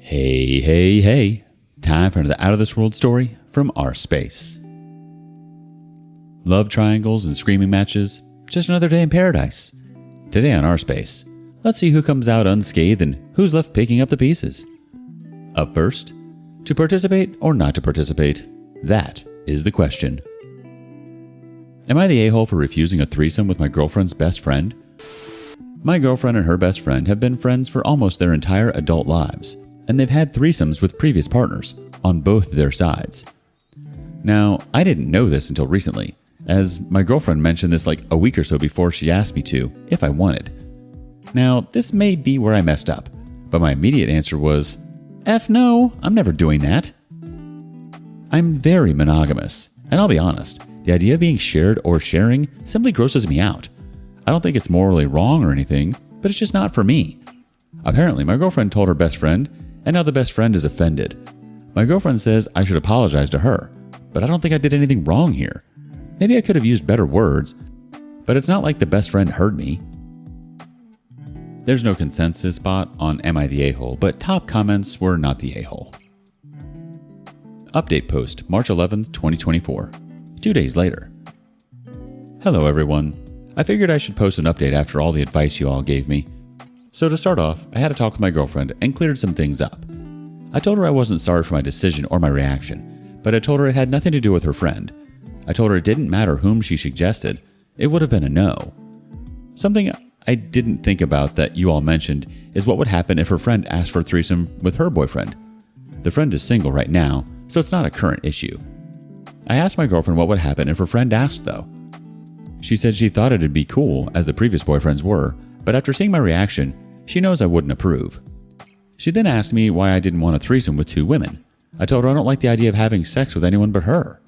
Hey, hey, hey. Time for another Out of This World story from our space. Love triangles and screaming matches, just another day in paradise. Today on our space, let's see who comes out unscathed and who's left picking up the pieces. Up first, to participate or not to participate, that is the question. Am I the a-hole for refusing a threesome with my girlfriend's best friend? My girlfriend and her best friend have been friends for almost their entire adult lives, and they've had threesomes with previous partners on both their sides. Now, I didn't know this until recently, as my girlfriend mentioned this like a week or so before she asked me to, if I wanted. Now, this may be where I messed up, but my immediate answer was, F no, I'm never doing that. I'm very monogamous, and I'll be honest, the idea of being shared or sharing simply grosses me out. I don't think it's morally wrong or anything, but it's just not for me. Apparently, my girlfriend told her best friend, and now the best friend is offended. My girlfriend says I should apologize to her, but I don't think I did anything wrong here. Maybe I could have used better words, but it's not like the best friend heard me. There's no consensus spot on Am I the A-hole, but top comments were not the a-hole. Update post, March 11th, 2024. 2 days later. Hello everyone. I figured I should post an update after all the advice you all gave me. So to start off, I had a talk with my girlfriend and cleared some things up. I told her I wasn't sorry for my decision or my reaction, but I told her it had nothing to do with her friend. I told her it didn't matter whom she suggested, it would have been a no. Something I didn't think about that you all mentioned is what would happen if her friend asked for a threesome with her boyfriend. The friend is single right now, so it's not a current issue. I asked my girlfriend what would happen if her friend asked though. She said she thought it'd be cool as the previous boyfriends were, but after seeing my reaction, she knows I wouldn't approve. She then asked me why I didn't want a threesome with two women. I told her I don't like the idea of having sex with anyone but her.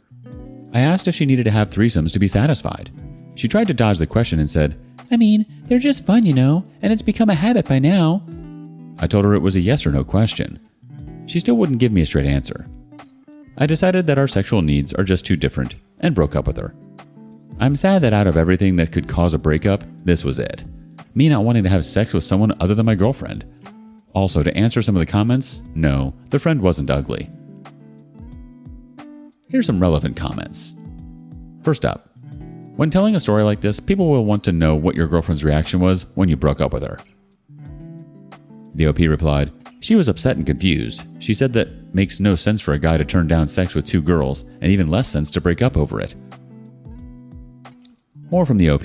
I asked if she needed to have threesomes to be satisfied. She tried to dodge the question and said, I mean, they're just fun, you know, and it's become a habit by now. I told her it was a yes or no question. She still wouldn't give me a straight answer. I decided that our sexual needs are just too different and broke up with her. I'm sad that out of everything that could cause a breakup, this was it. Me not wanting to have sex with someone other than my girlfriend. Also, to answer some of the comments, no, the friend wasn't ugly. Here's some relevant comments. First up, when telling a story like this, people will want to know what your girlfriend's reaction was when you broke up with her. The OP replied, she was upset and confused. She said that makes no sense for a guy to turn down sex with two girls, and even less sense to break up over it. More from the OP.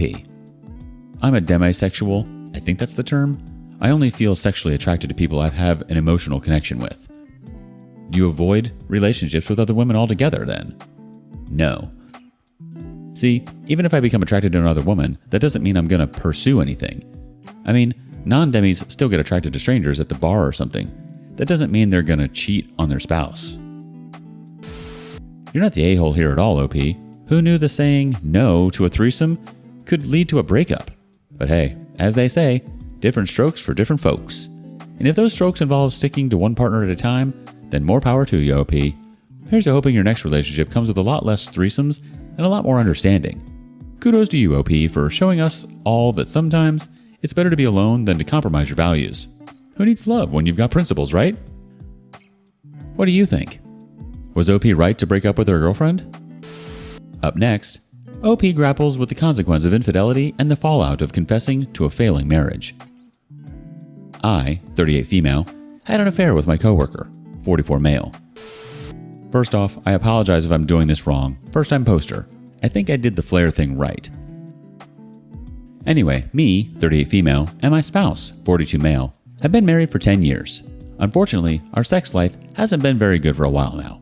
I'm a demisexual, I think that's the term. I only feel sexually attracted to people I have an emotional connection with. Do you avoid relationships with other women altogether then? No. See, even if I become attracted to another woman, that doesn't mean I'm gonna pursue anything. I mean, non-demis still get attracted to strangers at the bar or something. That doesn't mean they're gonna cheat on their spouse. You're not the a-hole here at all, OP. Who knew the saying no to a threesome could lead to a breakup? But hey, as they say, different strokes for different folks. And if those strokes involve sticking to one partner at a time, then more power to you, OP. Here's to hoping your next relationship comes with a lot less threesomes and a lot more understanding. Kudos to you, OP, for showing us all that sometimes it's better to be alone than to compromise your values. Who needs love when you've got principles, right? What do you think? Was OP right to break up with her girlfriend? Up next, OP grapples with the consequence of infidelity and the fallout of confessing to a failing marriage. I, 38 female, had an affair with my coworker, 44 male. First off, I apologize if I'm doing this wrong. First time poster. I think I did the flare thing right. Anyway, me, 38 female, and my spouse, 42 male, have been married for 10 years. Unfortunately, our sex life hasn't been very good for a while now.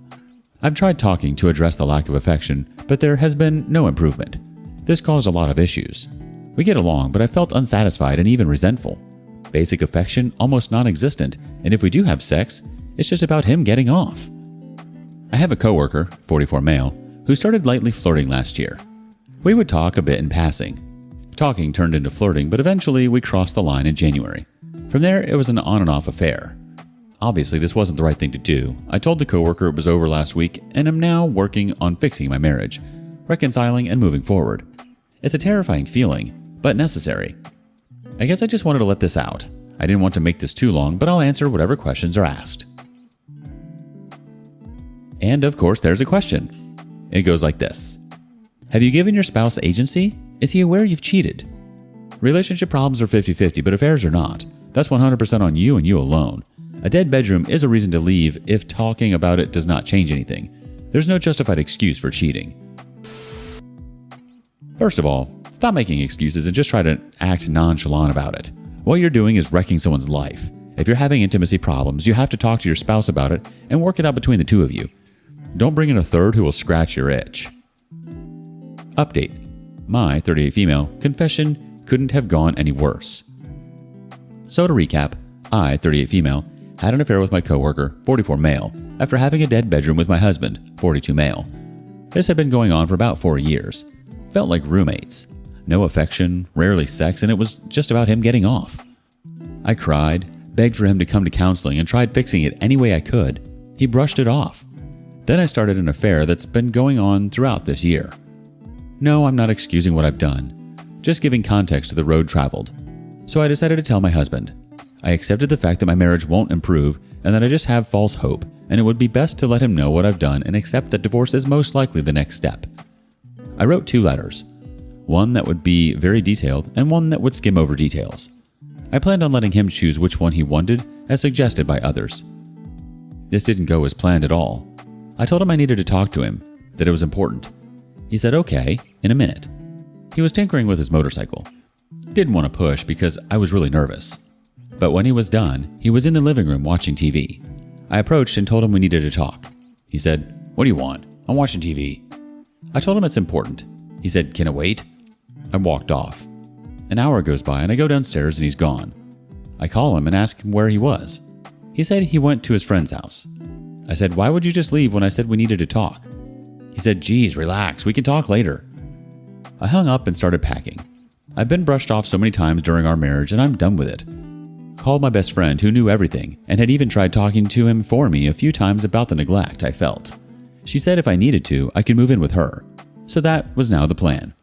I've tried talking to address the lack of affection, but there has been no improvement. This caused a lot of issues. We get along, but I felt unsatisfied and even resentful. Basic affection almost non-existent, and if we do have sex, it's just about him getting off. I have a coworker, 44 male, who started lightly flirting last year. We would talk a bit in passing. Talking turned into flirting, but eventually we crossed the line in January. From there, it was an on and off affair. Obviously, this wasn't the right thing to do. I told the coworker it was over last week and am now working on fixing my marriage, reconciling and moving forward. It's a terrifying feeling, but necessary. I guess I just wanted to let this out. I didn't want to make this too long, but I'll answer whatever questions are asked. And of course, there's a question. It goes like this. Have you given your spouse agency? Is he aware you've cheated? Relationship problems are 50-50, but affairs are not. That's 100% on you and you alone. A dead bedroom is a reason to leave if talking about it does not change anything. There's no justified excuse for cheating. First of all, stop making excuses and just try to act nonchalant about it. What you're doing is wrecking someone's life. If you're having intimacy problems, you have to talk to your spouse about it and work it out between the two of you. Don't bring in a third who will scratch your itch. Update. My 38 female confession couldn't have gone any worse. So to recap, I, 38 female, had an affair with my coworker, 44 male, after having a dead bedroom with my husband, 42 male. This had been going on for about 4 years. Felt like roommates. No affection, rarely sex, and it was just about him getting off. I cried, begged for him to come to counseling, and tried fixing it any way I could. He brushed it off. Then I started an affair that's been going on throughout this year. No, I'm not excusing what I've done, just giving context to the road traveled. So I decided to tell my husband. I accepted the fact that my marriage won't improve and that I just have false hope, and it would be best to let him know what I've done and accept that divorce is most likely the next step. I wrote 2 letters, one that would be very detailed and one that would skim over details. I planned on letting him choose which one he wanted, as suggested by others. This didn't go as planned at all. I told him I needed to talk to him, that it was important. He said okay, in a minute. He was tinkering with his motorcycle. Didn't want to push because I was really nervous. But when he was done, he was in the living room watching TV. I approached and told him we needed to talk. He said, "What do you want? I'm watching TV." I told him it's important. He said, "Can it wait?" I walked off. An hour goes by and I go downstairs and he's gone. I call him and ask him where he was. He said he went to his friend's house. I said, "Why would you just leave when I said we needed to talk?" He said, "Geez, relax, we can talk later." I hung up and started packing. I've been brushed off so many times during our marriage and I'm done with it. Called my best friend who knew everything and had even tried talking to him for me a few times about the neglect I felt. She said if I needed to, I could move in with her. So that was now the plan.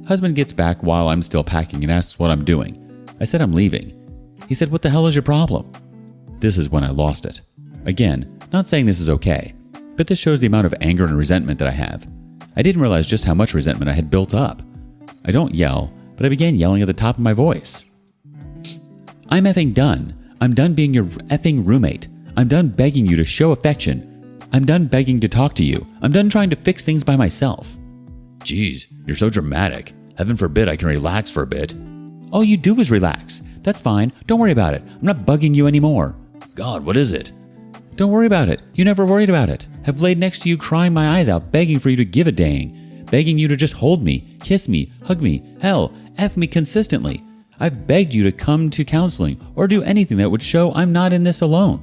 Husband gets back while I'm still packing and asks what I'm doing. I said I'm leaving. He said, "What the hell is your problem?" This is when I lost it. Again, not saying this is okay, but this shows the amount of anger and resentment that I have. I didn't realize just how much resentment I had built up. I don't yell, but I began yelling at the top of my voice. "I'm effing done. I'm done being your effing roommate. I'm done begging you to show affection. I'm done begging to talk to you. I'm done trying to fix things by myself." "Geez, you're so dramatic. Heaven forbid I can relax for a bit." "All you do is relax. That's fine. Don't worry about it. I'm not bugging you anymore." "God, what is it?" "Don't worry about it. You never worried about it. Have laid next to you crying my eyes out, begging for you to give a dang. Begging you to just hold me, kiss me, hug me, hell, F me consistently. I've begged you to come to counseling or do anything that would show I'm not in this alone."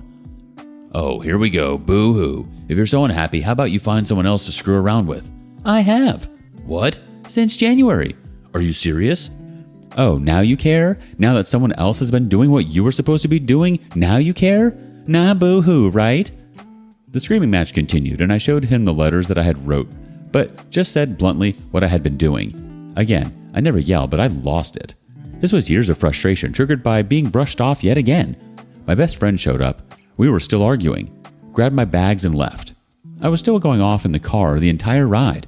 "Oh, here we go. Boo-hoo. If you're so unhappy, how about you find someone else to screw around with?" "I have." "What?" "Since January." "Are you serious?" "Oh, now you care? Now that someone else has been doing what you were supposed to be doing, now you care? Nah, boo-hoo, right?" The screaming match continued, and I showed him the letters that I had wrote, but just said bluntly what I had been doing. Again, I never yelled, but I lost it. This was years of frustration triggered by being brushed off yet again. My best friend showed up. We were still arguing. Grabbed my bags and left. I was still going off in the car the entire ride.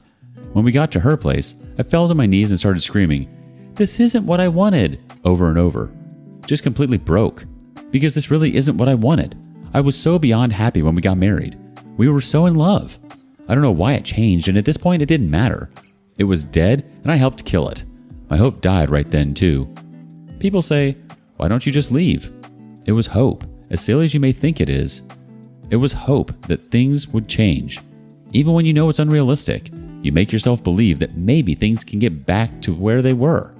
When we got to her place, I fell to my knees and started screaming, "This isn't what I wanted," over and over. Just completely broke. Because this really isn't what I wanted. I was so beyond happy when we got married. We were so in love. I don't know why it changed, and at this point it didn't matter. It was dead, and I helped kill it. My hope died right then, too. People say, "Why don't you just leave?" It was hope, as silly as you may think it is. It was hope that things would change. Even when you know it's unrealistic, you make yourself believe that maybe things can get back to where they were.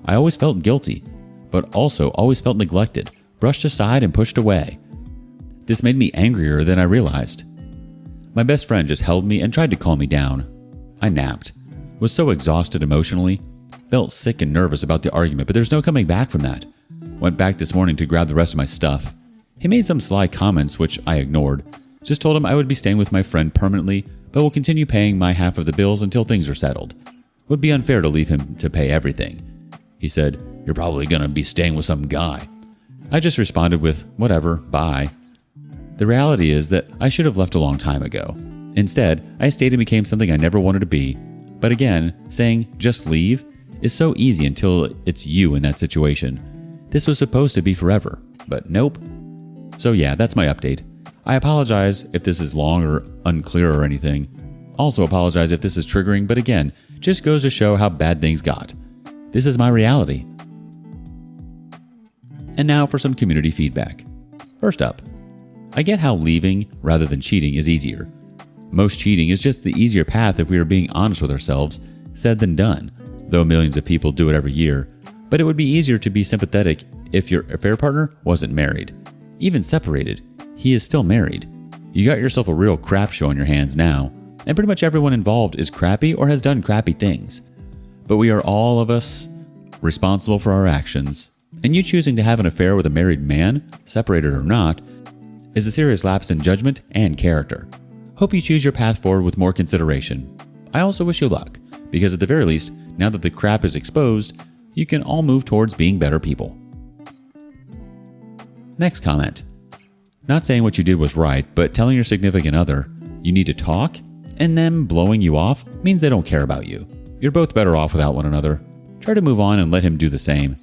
I always felt guilty, but also always felt neglected, brushed aside and pushed away. This made me angrier than I realized. My best friend just held me and tried to calm me down. I napped, was so exhausted emotionally, felt sick and nervous about the argument, but there's no coming back from that. Went back this morning to grab the rest of my stuff. He made some sly comments which I ignored. Just told him I would be staying with my friend permanently, but will continue paying my half of the bills until things are settled. Would be unfair to leave him to pay everything. He said, "You're probably gonna be staying with some guy." I just responded with, "Whatever, bye." The reality is that I should have left a long time ago. Instead, I stayed and became something I never wanted to be. But again, saying just leave is so easy until it's you in that situation. This was supposed to be forever, but nope. So yeah, that's my update. I apologize if this is long or unclear or anything. Also apologize if this is triggering, but again, just goes to show how bad things got. This is my reality. And now for some community feedback. First up, I get how leaving rather than cheating is easier. Most cheating is just the easier path if we are being honest with ourselves, said than done, though millions of people do it every year. But it would be easier to be sympathetic if your affair partner wasn't married. Even separated, he is still married. You got yourself a real crap show on your hands now, and pretty much everyone involved is crappy or has done crappy things. But we are all of us responsible for our actions, and you choosing to have an affair with a married man, separated or not, is a serious lapse in judgment and character. Hope you choose your path forward with more consideration. I also wish you luck, because at the very least, now that the crap is exposed, you can all move towards being better people. Next comment. Not saying what you did was right, but telling your significant other you need to talk and them blowing you off means they don't care about you. You're both better off without one another. Try to move on and let him do the same.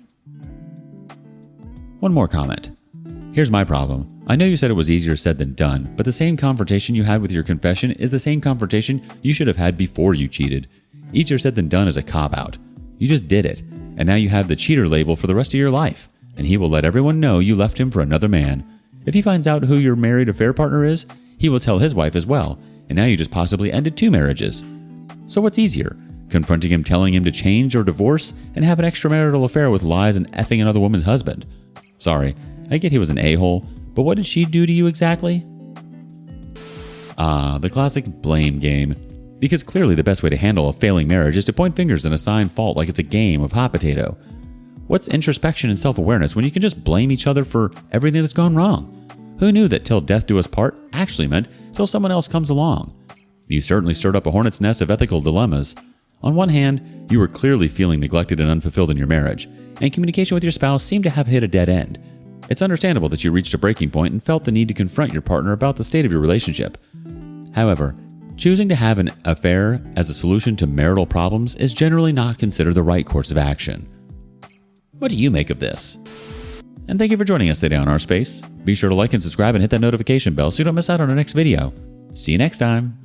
One more comment. Here's my problem. I know you said it was easier said than done, but the same confrontation you had with your confession is the same confrontation you should have had before you cheated. Easier said than done is a cop-out. You just did it, and now you have the cheater label for the rest of your life, and he will let everyone know you left him for another man. If he finds out who your married affair partner is, he will tell his wife as well, and now you just possibly ended 2 marriages. So what's easier? Confronting him, telling him to change or divorce, and have an extramarital affair with lies and effing another woman's husband? Sorry, I get he was an a-hole, but what did she do to you exactly? The classic blame game. Because clearly the best way to handle a failing marriage is to point fingers and assign fault like it's a game of hot potato. What's introspection and self-awareness when you can just blame each other for everything that's gone wrong? Who knew that till death do us part actually meant till someone else comes along? You certainly stirred up a hornet's nest of ethical dilemmas. On one hand, you were clearly feeling neglected and unfulfilled in your marriage, and communication with your spouse seemed to have hit a dead end. It's understandable that you reached a breaking point and felt the need to confront your partner about the state of your relationship. However, choosing to have an affair as a solution to marital problems is generally not considered the right course of action. What do you make of this? And thank you for joining us today on Our Space. Be sure to like and subscribe and hit that notification bell so you don't miss out on our next video. See you next time.